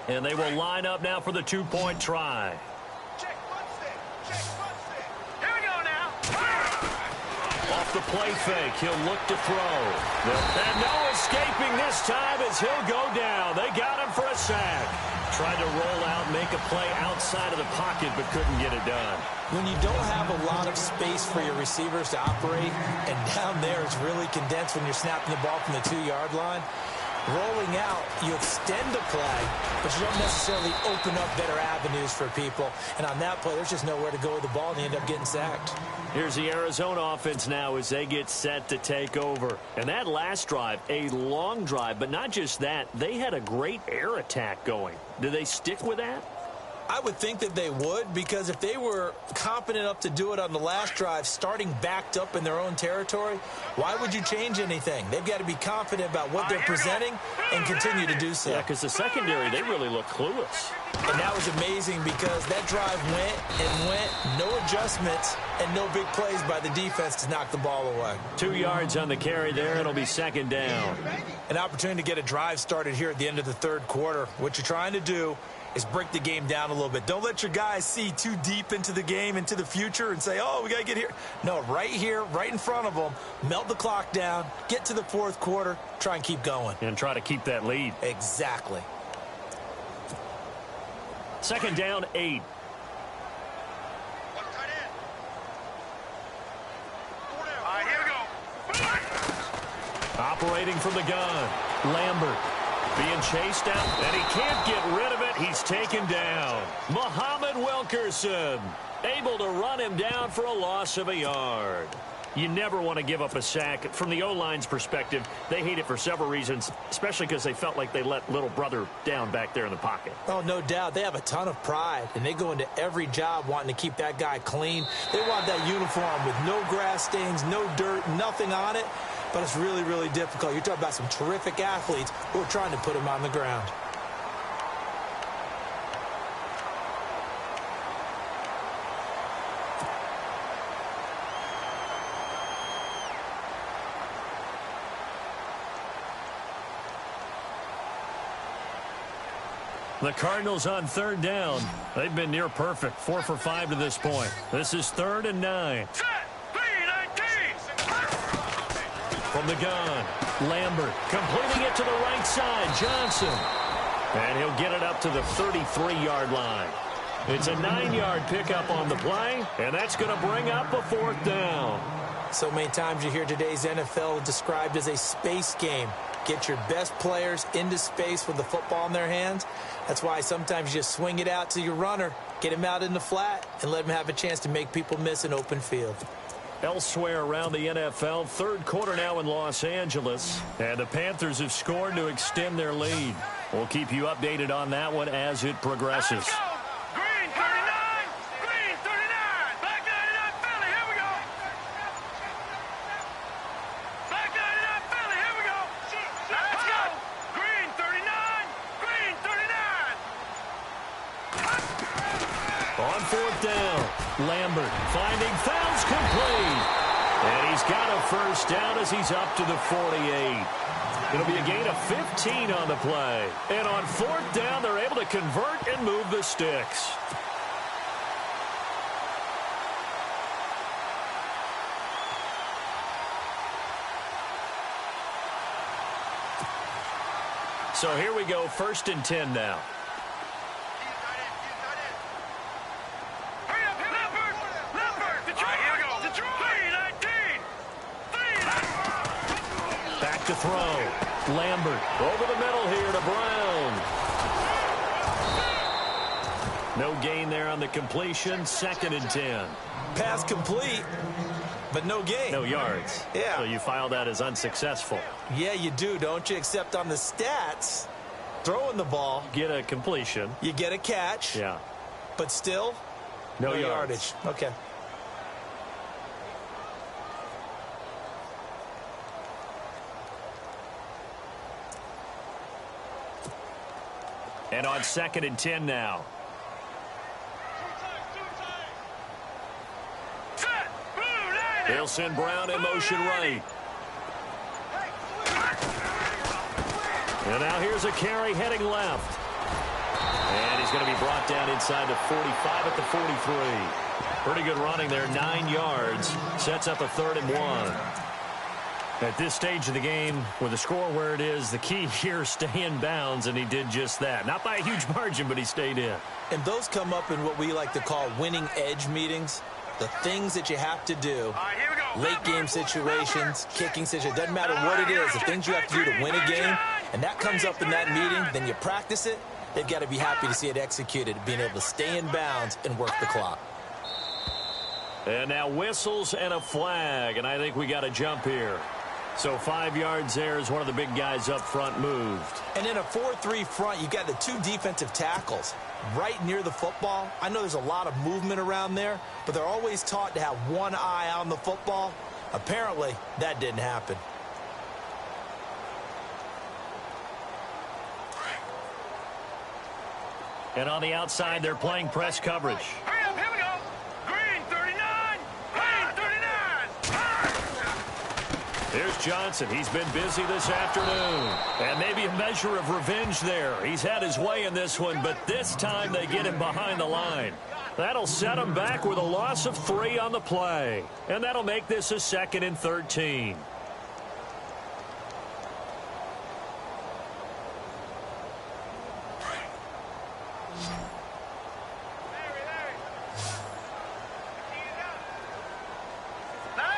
And they will line up now for the two-point try. Here we go now. Off the play fake, he'll look to throw. And no escaping this time as he'll go down. They got him for a sack. Tried to roll out, make a play outside of the pocket, but couldn't get it done. When you don't have a lot of space for your receivers to operate, and down there it's really condensed when you're snapping the ball from the 2-yard line, rolling out, you extend a play, but you don't necessarily open up better avenues for people. And on that play, there's just nowhere to go with the ball, and they end up getting sacked. Here's the Arizona offense now as they get set to take over. And that last drive, a long drive, but not just that. They had a great air attack going. Do they stick with that? I would think that they would, because if they were confident enough to do it on the last drive, starting backed up in their own territory, why would you change anything? They've got to be confident about what they're presenting and continue to do so. Yeah, because the secondary, they really look clueless. And that was amazing because that drive went and went, no adjustments, and no big plays by the defense to knock the ball away. 2 yards on the carry there. It'll be second down. An opportunity to get a drive started here at the end of the third quarter. What you're trying to do is break the game down a little bit. Don't let your guys see too deep into the game, into the future, and say, oh, we got to get here. No, right here, right in front of them, melt the clock down, get to the fourth quarter, try and keep going. And try to keep that lead. Exactly. Second down, 8. Operating from the gun. Lambert being chased out, and he can't get rid of it. He's taken down. Muhammad Wilkerson able to run him down for a loss of a yard. You never want to give up a sack. From the O-line's perspective, they hate it for several reasons, especially because they felt like they let little brother down back there in the pocket. Oh, no doubt. They have a ton of pride, and they go into every job wanting to keep that guy clean. They want that uniform with no grass stains, no dirt, nothing on it. But it's really, really difficult. You're talking about some terrific athletes who are trying to put him on the ground. The Cardinals on third down. They've been near perfect. 4 for 5 to this point. This is 3rd and 9. From the gun, Lambert completing it to the right side. Johnson. And he'll get it up to the 33-yard line. It's a 9-yard pickup on the play, and that's going to bring up a 4th down. So many times you hear today's NFL described as a space game. Get your best players into space with the football in their hands. That's why sometimes you just swing it out to your runner, get him out in the flat, and let him have a chance to make people miss an open field. Elsewhere around the NFL, third quarter now in Los Angeles, and the Panthers have scored to extend their lead. We'll keep you updated on that one as it progresses. Green 39, green 39, black 99 Philly, here we go. Black 99 Philly, here we go. Let's go. Green 39, green 39. On 4th down, Lambert finding fouls complete. And he's got a first down as he's up to the 48. It'll be a gain of 15 on the play. And on 4th down, they're able to convert and move the sticks. So here we go, 1st and 10 now. Back to throw. Lambert over the middle here to Brown. No gain there on the completion. 2nd and 10. Pass complete, but no gain. No yards. Yeah. So you file that as unsuccessful. Yeah, you do, don't you? Except on the stats, throwing the ball, Get a completion. you get a catch, Yeah. but still No yardage. Okay. And on 2nd and 10 now. They'll send Brown in motion right. And now here's a carry heading left. And he's going to be brought down inside the 45 at the 43. Pretty good running there, 9 yards. Sets up a 3rd and 1. At this stage of the game, with the score where it is, the key here is stay in bounds, and he did just that. Not by a huge margin, but he stayed in. And those come up in what we like to call winning edge meetings. The things that you have to do, late game situations, kicking situations, doesn't matter what it is, the things you have to do to win a game, and that comes up in that meeting, then you practice it, they've got to be happy to see it executed, being able to stay in bounds and work the clock. And now whistles and a flag, and I think we got a jump here. So 5 yards there as one of the big guys up front moved. And in a 4-3 front, you've got the 2 defensive tackles right near the football. I know there's a lot of movement around there, but they're always taught to have one eye on the football. Apparently, that didn't happen. And on the outside, they're playing press coverage. Hurry up, here we go. Green 39. Green 39. Here's Johnson. He's been busy this afternoon. And maybe a measure of revenge there. He's had his way in this one, but this time they get him behind the line. That'll set him back with a loss of 3 on the play. And that'll make this a 2nd and 13.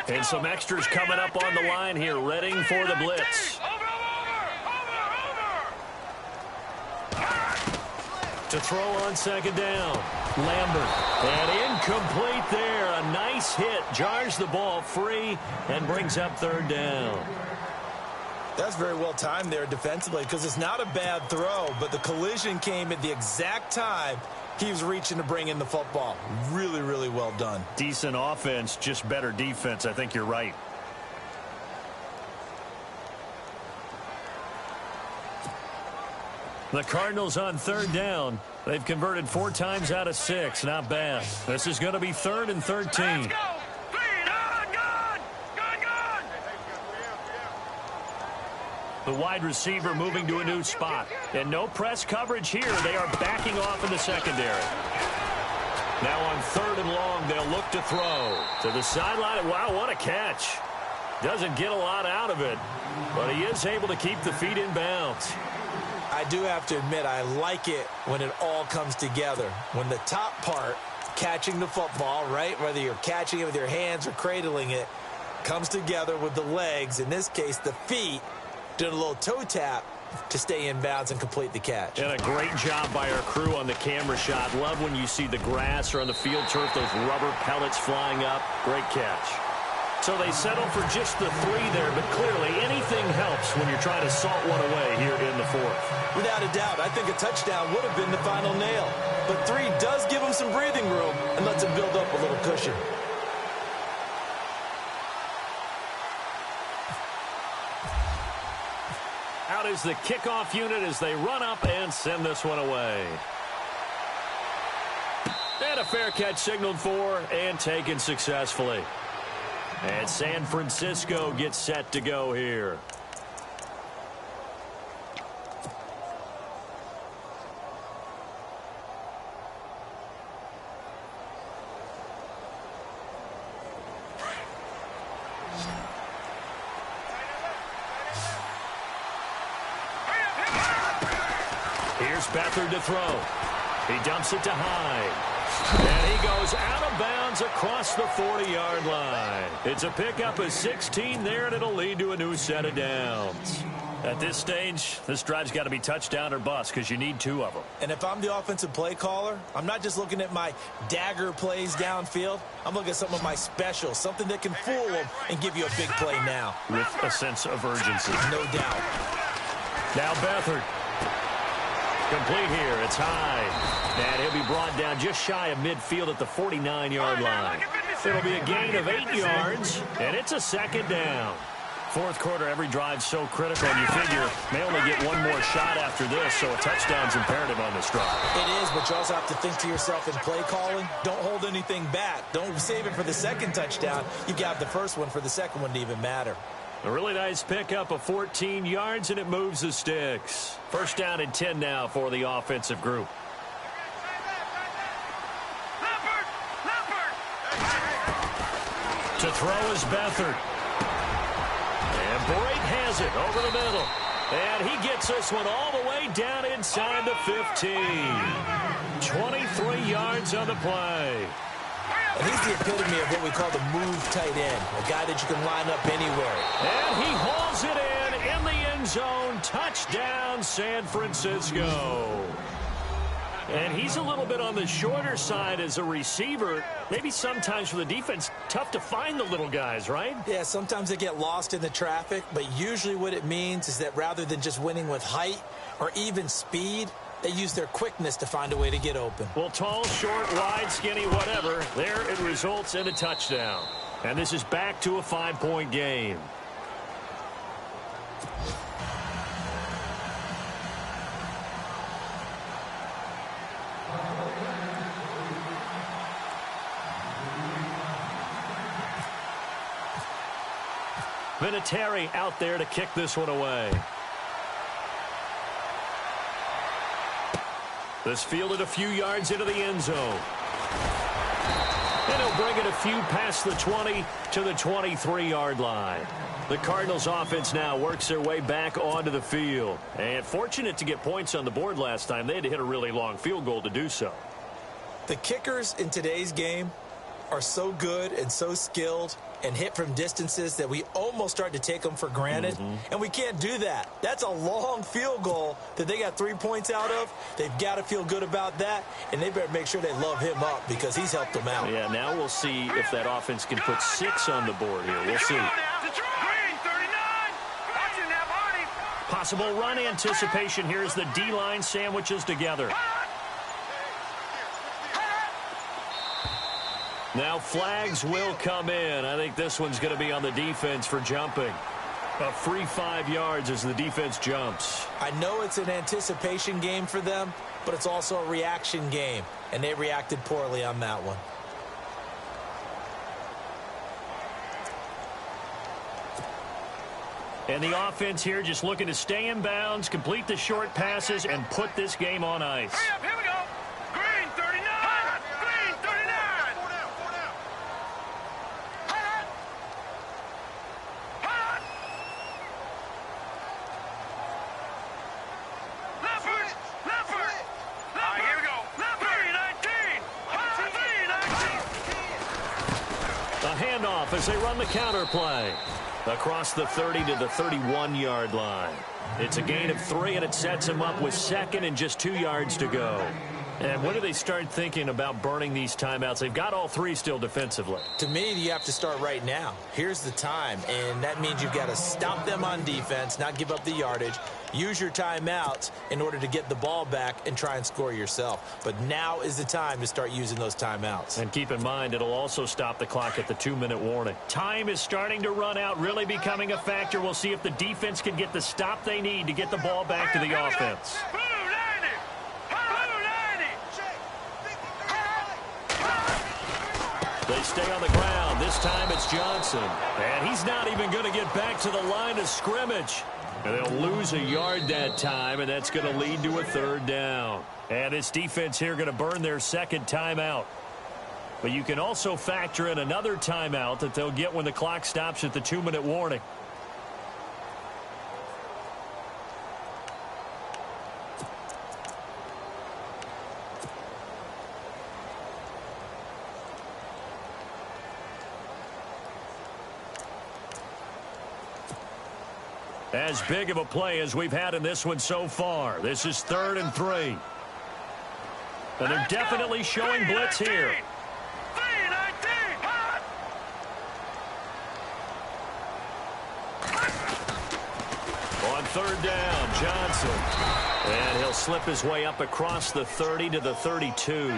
And some extras coming up on the line here, readying for the blitz. To throw on 2nd down. Lambert. And incomplete there. A nice hit. Jars the ball free and brings up 3rd down. That's very well timed there defensively because it's not a bad throw, but the collision came at the exact time he was reaching to bring in the football. Really, really well done. Decent offense, just better defense. I think you're right. The Cardinals on 3rd down. They've converted 4 times out of 6. Not bad. This is going to be 3rd and 13. The wide receiver moving to a new spot. And no press coverage here. They are backing off in the secondary. Now on 3rd and long, they'll look to throw. To the sideline. Wow, what a catch. Doesn't get a lot out of it, but he is able to keep the feet in bounds. I do have to admit, I like it when it all comes together. When the top part, catching the football, right, whether you're catching it with your hands or cradling it, comes together with the legs, in this case the feet, doing a little toe tap to stay in bounds and complete the catch. And a great job by our crew on the camera shot. Love when you see the grass or on the field turf, those rubber pellets flying up. Great catch. So they settle for just the 3 there, but clearly anything helps when you're trying to salt one away here in the 4th. Without a doubt, I think a touchdown would have been the final nail. But 3 does give him some breathing room and lets him build up a little cushion. Out is the kickoff unit as they run up and send this one away. And a fair catch signaled for and taken successfully. And San Francisco gets set to go here. Here's Beathard to throw. He dumps it to Hyde. And he goes out of bounds across the 40-yard line. It's a pickup of 16 there, and it'll lead to a new set of downs. At this stage, this drive's got to be touchdown or bust because you need 2 of them. And if I'm the offensive play caller, I'm not just looking at my dagger plays downfield. I'm looking at some of my specials, something that can fool them and give you a big play now. With a sense of urgency. No doubt. Now Beathard. Complete here. It's Hyde. And he'll be brought down just shy of midfield at the 49-yard line. It'll be a gain of 8 yards, and it's a 2nd down. 4th quarter, every drive's so critical, and you figure may only get one more shot after this, so a touchdown's imperative on this drive. It is, but you also have to think to yourself in play calling, don't hold anything back. Don't save it for the 2nd touchdown. You got the 1st one for the 2nd one to even matter. A really nice pickup of 14 yards, and it moves the sticks. 1st down and 10 now for the offensive group. To throw is Beathard. And Brate has it over the middle. And he gets this one all the way down inside the 15. 23 yards on the play. And he's the epitome of what we call the move tight end, a guy that you can line up anywhere. And he hauls it in the end zone. Touchdown, San Francisco. And he's a little bit on the shorter side as a receiver. Maybe sometimes for the defense, tough to find the little guys, right? Yeah, sometimes they get lost in the traffic, but usually what it means is that rather than just winning with height or even speed, they use their quickness to find a way to get open. Well, tall, short, wide, skinny, whatever, there it results in a touchdown. And this is back to a 5-point game. Vinatieri out there to kick this one away. This fielded a few yards into the end zone. And he'll bring it a few past the 20 to the 23-yard line. The Cardinals offense now works their way back onto the field. And fortunate to get points on the board last time. They had to hit a really long field goal to do so. The kickers in today's game are so good and so skilled and hit from distances that we almost start to take them for granted. And we can't do that. That's a long field goal that they got 3 points out of. They've got to feel good about that, and they better make sure they love him up because he's helped them out. Yeah, now we'll see if that offense can put 6 on the board here. We'll see. Possible run anticipation here as the D-line sandwiches together. Now flags will come in. I think this one's going to be on the defense for jumping. A free 5 yards as the defense jumps. I know it's an anticipation game for them, but it's also a reaction game, and they reacted poorly on that one. And the offense here just looking to stay in bounds, complete the short passes, and put this game on ice. Hurry up, here we go. Green 39. Green 39. Four down. Leopard. All right, here we go. Leopard 319. A handoff as they run the counter play. Across the 30 to the 31-yard line. It's a gain of 3, and it sets him up with second and just 2 yards to go. And when do they start thinking about burning these timeouts? They've got all 3 still defensively. To me, you have to start right now. Here's the time, and that means you've got to stop them on defense, not give up the yardage, use your timeouts in order to get the ball back and try and score yourself. But now is the time to start using those timeouts. And keep in mind, it'll also stop the clock at the 2-minute warning. Time is starting to run out, really becoming a factor. We'll see if the defense can get the stop they need to get the ball back to the offense. They stay on the ground. This time it's Johnson. And he's not even going to get back to the line of scrimmage. And they'll lose a yard that time, and that's going to lead to a 3rd down. And this defense here going to burn their second timeout. But you can also factor in another timeout that they'll get when the clock stops at the 2-minute warning. As big of a play as we've had in this one so far. This is 3rd and 3. And they're definitely showing blitz here. On 3rd down, Johnson. And he'll slip his way up across the 30 to the 32.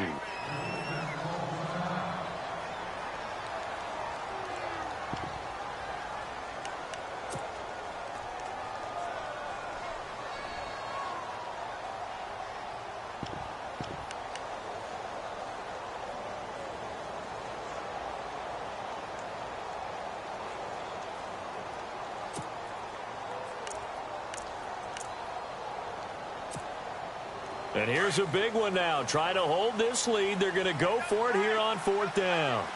And here's a big one now. Trying to hold this lead. They're going to go for it here on 4th down. All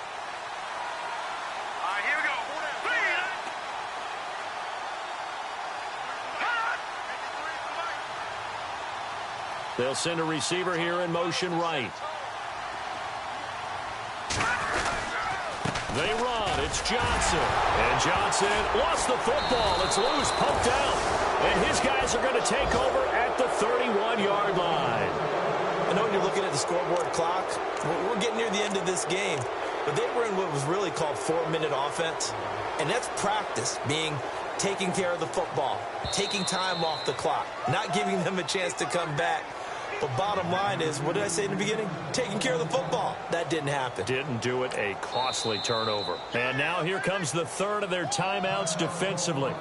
right, here we go. They'll send a receiver here in motion right. They run. It's Johnson. And Johnson lost the football. It's loose, poked out. And his guys are going to take over at the 31-yard line. I know when you're looking at the scoreboard clock, we're getting near the end of this game. But they were in what was really called 4-minute offense. And that's practice, being taking care of the football, taking time off the clock, not giving them a chance to come back. But bottom line is, what did I say in the beginning? Taking care of the football. That didn't happen. Didn't do it. A costly turnover. And now here comes the 3rd of their timeouts defensively.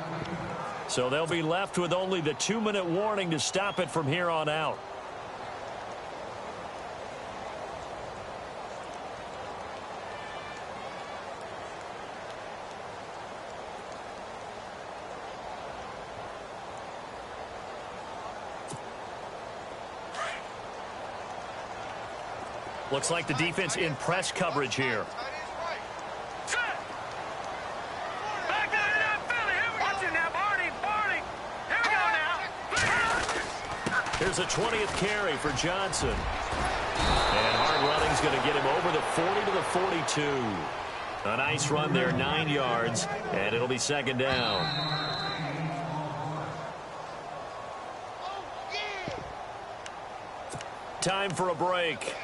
So they'll be left with only the 2-minute warning to stop it from here on out. Looks like the defense in press coverage here. Here's a 20th carry for Johnson. And hard running's going to get him over the 40 to the 42. A nice run there, 9 yards, and it'll be second down. Time for a break.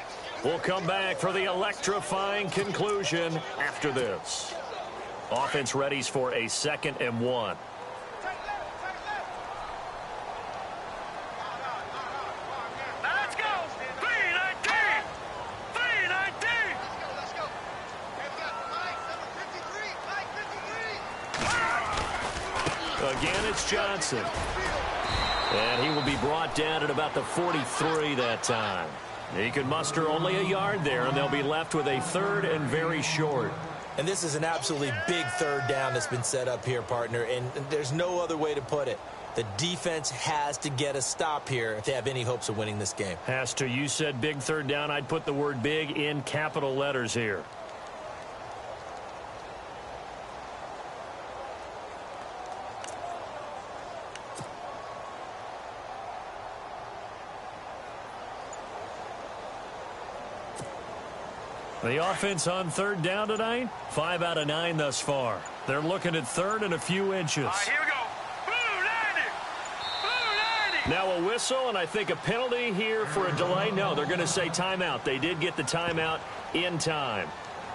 We'll come back for the electrifying conclusion after this. Offense readies for a 2nd and 1. Let's go! 319! 319! Again, it's Johnson. And he will be brought down at about the 43 that time. He could muster only a yard there, and they'll be left with a 3rd and very short. And this is an absolutely big 3rd down that's been set up here, partner, and there's no other way to put it. The defense has to get a stop here if they have any hopes of winning this game. Has to. You said big 3rd down. I'd put the word big in capital letters here. The offense on 3rd down tonight, 5 out of 9 thus far. They're looking at 3rd and a few inches. All right, here we go. Blue 90! Blue 90! Now a whistle, and I think a penalty here for a delay. No, they're going to say timeout. They did get the timeout in time,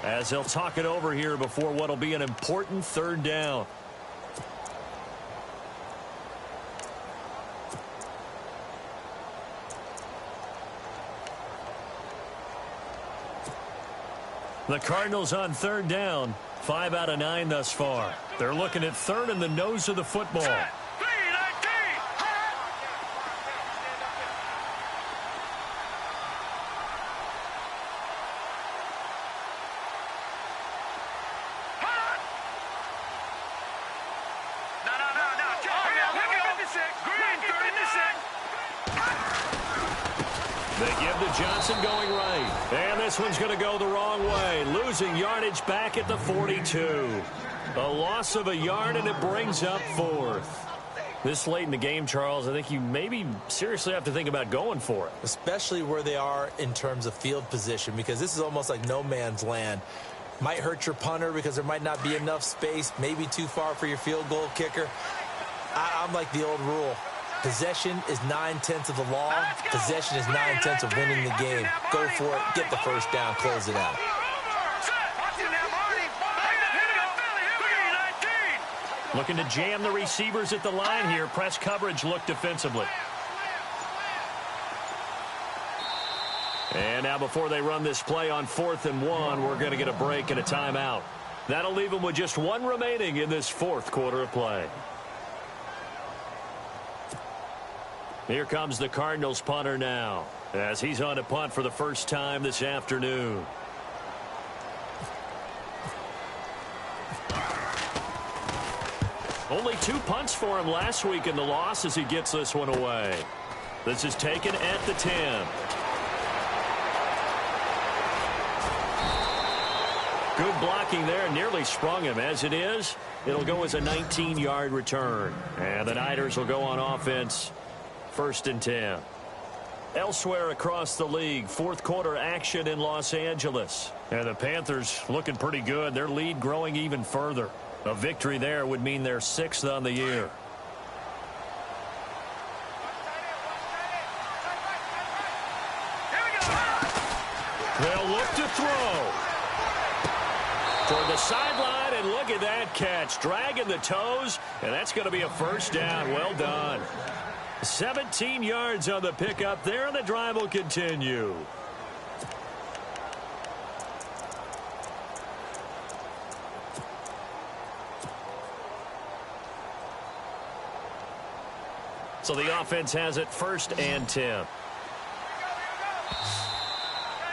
as they'll talk it over here before what will be an important 3rd down. The Cardinals on 3rd down, 5 out of 9 thus far. They're looking at 3rd in the nose of the football. 319! They give to Johnson going right. And this one's going to go the wrong way. Losing yardage back at the 42. A loss of a yard, and it brings up 4th. This late in the game, Charles, I think you maybe seriously have to think about going for it. Especially where they are in terms of field position, because this is almost like no man's land. Might hurt your punter because there might not be enough space, maybe too far for your field goal kicker. I'm like the old rule. Possession is 9/10 of the law. Possession is 9/10 of winning the game. Go for it. Get the 1st down. Close it out. Looking to jam the receivers at the line here. Press coverage look defensively. And now before they run this play on 4th and 1, we're going to get a break and a timeout. That'll leave them with just 1 remaining in this 4th quarter of play. Here comes the Cardinals punter now, as he's on to punt for the first time this afternoon. Only 2 punts for him last week in the loss as he gets this one away. This is taken at the 10. Good blocking there, nearly sprung him. As it is, it'll go as a 19-yard return. And the Niners will go on offense. 1st and 10. Elsewhere across the league, 4th quarter action in Los Angeles. And the Panthers looking pretty good. Their lead growing even further. A victory there would mean they're 6th on the year. They'll look to throw. Toward the sideline, and look at that catch. Dragging the toes, and that's going to be a 1st down. Well done. 17 yards on the pickup there, and the drive will continue. So the offense has it 1st and 10.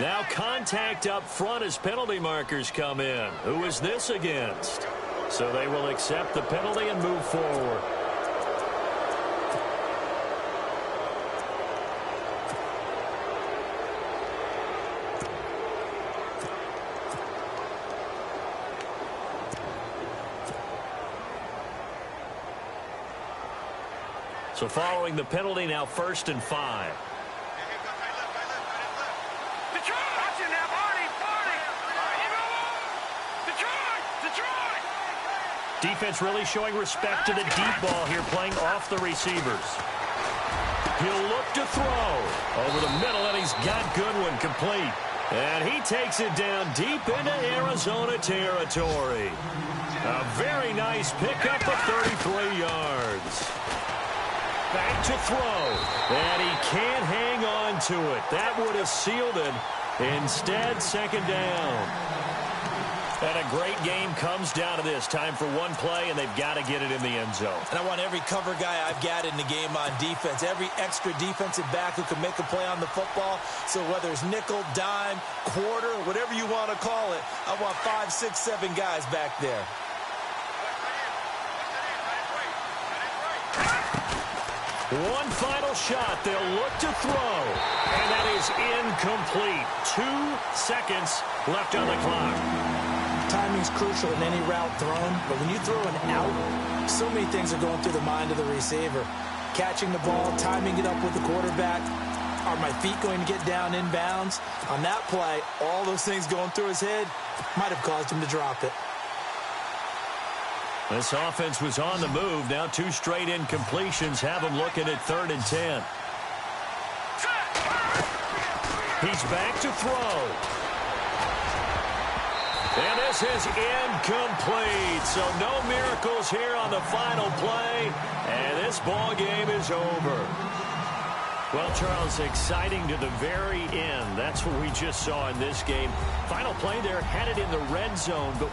Now contact up front as penalty markers come in. Who is this against? So they will accept the penalty and move forward. So following the penalty, now 1st and 5. Defense really showing respect to the deep ball here, playing off the receivers. He'll look to throw over the middle, and he's got Goodwin complete. And he takes it down deep into Arizona territory. A very nice pickup of 33 yards. Back to throw, and he can't hang on to it. That would have sealed it. Instead, 2nd down. And a great game comes down to this. Time for one play, and they've got to get it in the end zone. And I want every cover guy I've got in the game on defense, every extra defensive back who can make a play on the football. So whether it's nickel, dime, quarter, whatever you want to call it, I want 5, 6, 7 guys back there. One final shot. They'll look to throw. And that is incomplete. 2 seconds left on the clock. Timing's crucial in any route thrown, but when you throw an out, so many things are going through the mind of the receiver. Catching the ball, timing it up with the quarterback. Are my feet going to get down in bounds? On that play, all those things going through his head might have caused him to drop it. This offense was on the move. Now 2 straight incompletions have him looking at 3rd and 10. He's back to throw. And this is incomplete. So no miracles here on the final play. And this ball game is over. Well, Charles, exciting to the very end. That's what we just saw in this game. Final play there, had it in the red zone. But